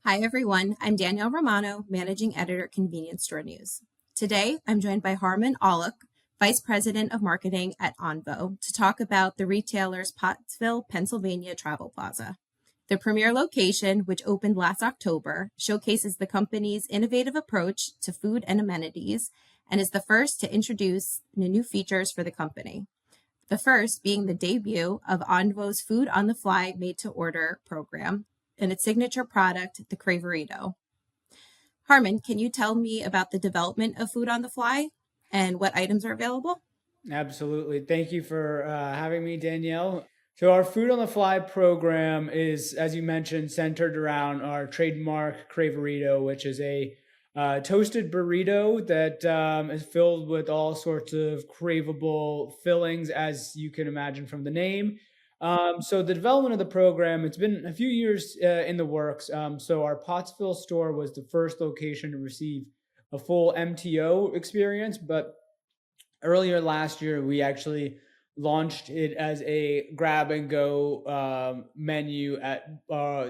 Hi, everyone. I'm Danielle Romano, Managing Editor at Convenience Store News. Today, I'm joined by Harmon Aulick, Vice President of Marketing at Onvo, to talk about the retailer's Pottsville, Pennsylvania Travel Plaza. The premier location, which opened last October, showcases the company's innovative approach to food and amenities and is the first to introduce the new features for the company. The first being the debut of Onvo's Food on the Fly Made to Order program and its signature product, the Craverito. Harmon, can you tell me about the development of Food on the Fly and what items are available? Absolutely. Thank you for having me, Danielle. So, our Food on the Fly program is, as you mentioned, centered around our trademark Craverito, which is a toasted burrito that is filled with all sorts of craveable fillings, as you can imagine from the name. So, the development of the program, it's been a few years in the works. So, our Pottsville store was the first location to receive a full MTO experience, but earlier last year, we actually launched it as a grab and go menu at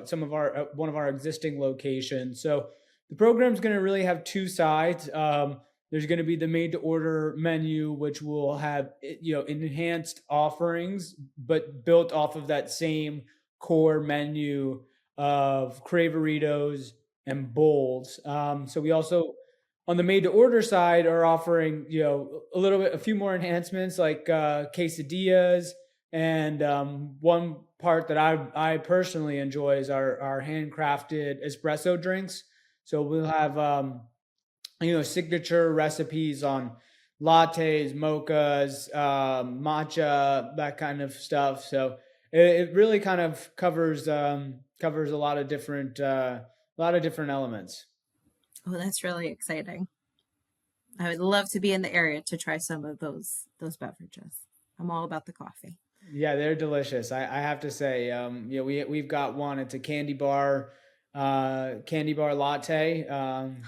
some of our one of our existing locations. So the program is going to really have two sides. There's going to be the made to order menu, which will have enhanced offerings, but built off of that same core menu of Craveritos and bowls. So we also on the made to order side are offering a few more enhancements like quesadillas, and one part that I personally enjoy is our handcrafted espresso drinks. So we'll have signature recipes on lattes, mochas, matcha, that kind of stuff. So it really kind of covers a lot of different elements. Oh, that's really exciting. I would love to be in the area to try some of those beverages. I'm all about the coffee. Yeah, they're delicious. I have to say, we've got one. It's a candy bar latte.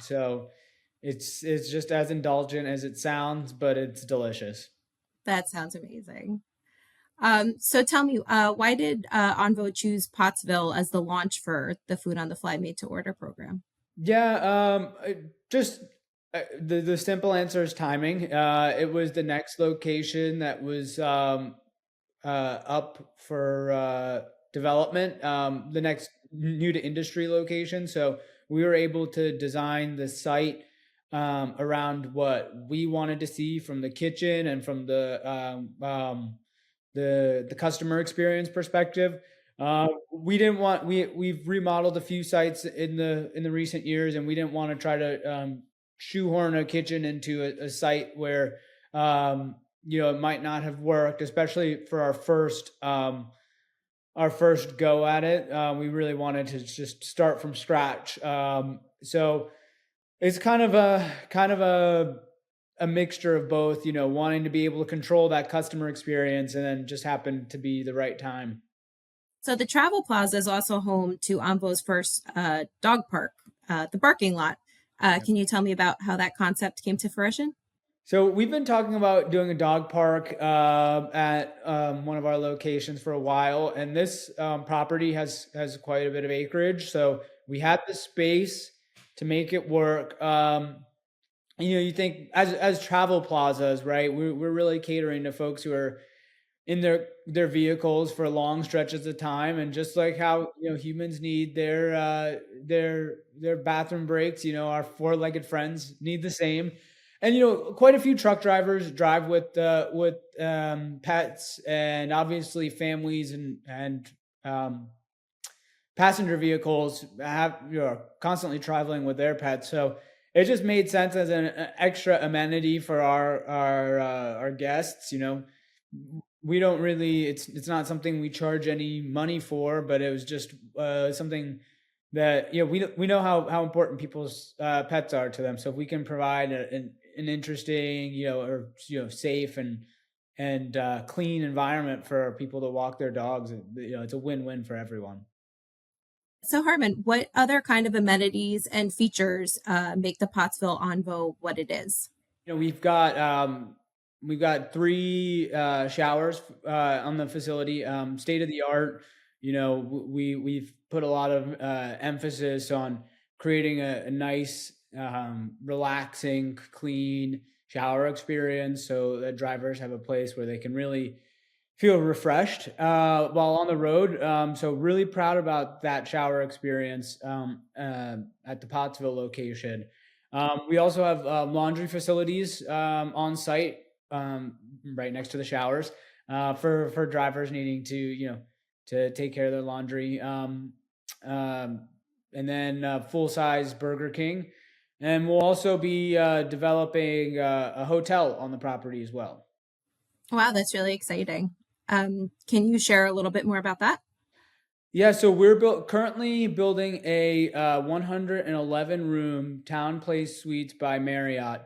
So it's just as indulgent as it sounds, but it's delicious. That sounds amazing. So tell me, why did Onvo choose Pottsville as the launch for the Food on the Fly Made to Order program? Yeah, just the simple answer is timing. It was the next location that was up for development, the next new to industry location. So we were able to design the site around what we wanted to see from the kitchen and from the customer experience perspective. We didn't want we've remodeled a few sites in the recent years, and we didn't want to try to shoehorn a kitchen into a site where it might not have worked, especially for our first go at it. We really wanted to just start from scratch. So it's kind of a mixture of both, wanting to be able to control that customer experience, and then just happened to be the right time. So the Travel Plaza is also home to Onvo's first dog park, the Barking Lot. Can you tell me about how that concept came to fruition? So we've been talking about doing a dog park at one of our locations for a while, and this property has quite a bit of acreage. So we had the space to make it work. You think as travel plazas, right? We're really catering to folks who are in their vehicles for long stretches of time, and just like how humans need their bathroom breaks, our four-legged friends need the same. And quite a few truck drivers drive with pets, and obviously families and passenger vehicles have are constantly traveling with their pets. So it just made sense as an extra amenity for our guests. We don't really it's not something we charge any money for, but it was just something that we know how important people's pets are to them. So if we can provide an interesting or safe and clean environment for people to walk their dogs, it's a win-win for everyone. So Harmon, what other kind of amenities and features make the Pottsville Onvo what it is? You know, we've got three showers on the facility, state of the art. we've put a lot of emphasis on creating a nice, relaxing, clean shower experience so that drivers have a place where they can really feel refreshed while on the road. So really proud about that shower experience at the Pottsville location. We also have laundry facilities on site, right next to the showers, for drivers needing to to take care of their laundry. And then full size Burger King, and we'll also be developing a hotel on the property as well. Wow, that's really exciting. Can you share a little bit more about that? Yeah, so we're currently building a 111 room Town Place Suites by Marriott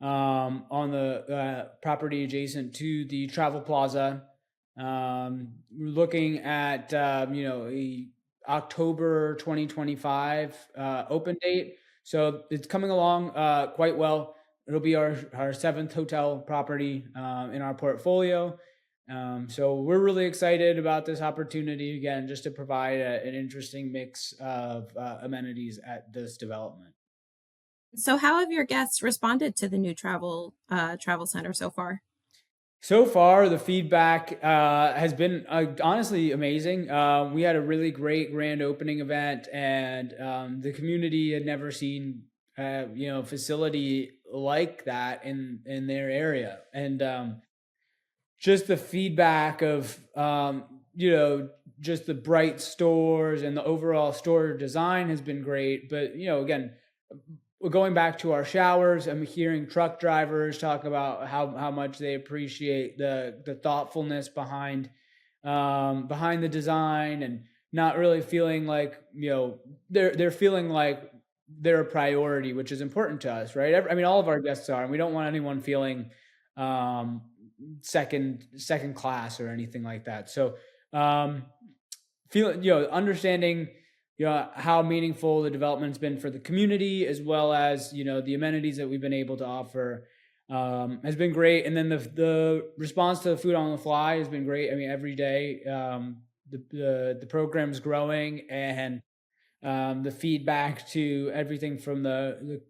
on the property adjacent to the Travel Plaza. We're looking at a October 2025 open date, so it's coming along quite well. It'll be our seventh hotel property in our portfolio. So we're really excited about this opportunity again, just to provide an interesting mix of amenities at this development. So, how have your guests responded to the new travel center so far? So far, the feedback has been honestly amazing. We had a really great grand opening event, and the community had never seen facility like that in their area, and just the feedback of just the bright stores and the overall store design has been great. But again, we're going back to our showers. I'm hearing truck drivers talk about how much they appreciate the thoughtfulness behind the design, and not really feeling like they're feeling like they're a priority, which is important to us, right? I mean, all of our guests are, and we don't want anyone feeling um, second class or anything like that. So feeling understanding how meaningful the development's been for the community, as well as the amenities that we've been able to offer, has been great. And then the response to the food on the fly has been great. I mean, every day the program's growing, and the feedback to everything from the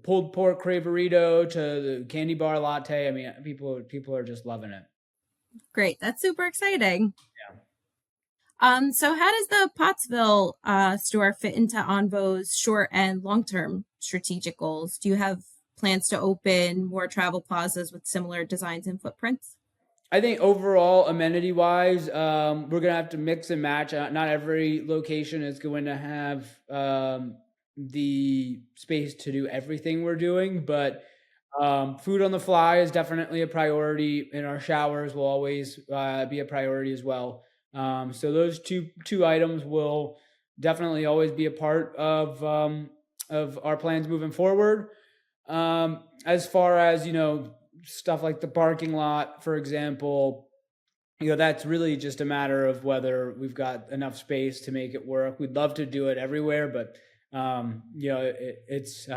pulled pork craverito to the candy bar latte. I mean, people are just loving it. Great, that's super exciting. Yeah. So how does the Pottsville store fit into Onvo's short and long-term strategic goals? Do you have plans to open more travel plazas with similar designs and footprints? I think overall, amenity wise, we're gonna have to mix and match. Not every location is going to have the space to do everything we're doing, but food on the fly is definitely a priority, and our showers will always be a priority as well. So those two items will definitely always be a part of our plans moving forward. As far as stuff like the parking lot, for example, that's really just a matter of whether we've got enough space to make it work. We'd love to do it everywhere, but it's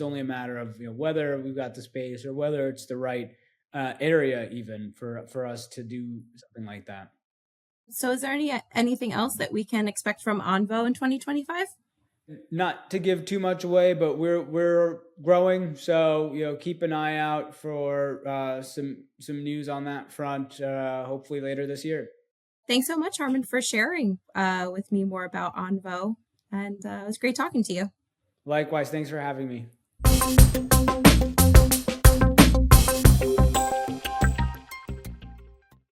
only a matter of whether we've got the space, or whether it's the right area even for us to do something like that. So is there anything else that we can expect from Onvo in 2025? Not to give too much away, but we're growing, so keep an eye out for some news on that front, hopefully later this year. Thanks so much, Harmon, for sharing with me more about Onvo, and it was great talking to you. Likewise, thanks for having me.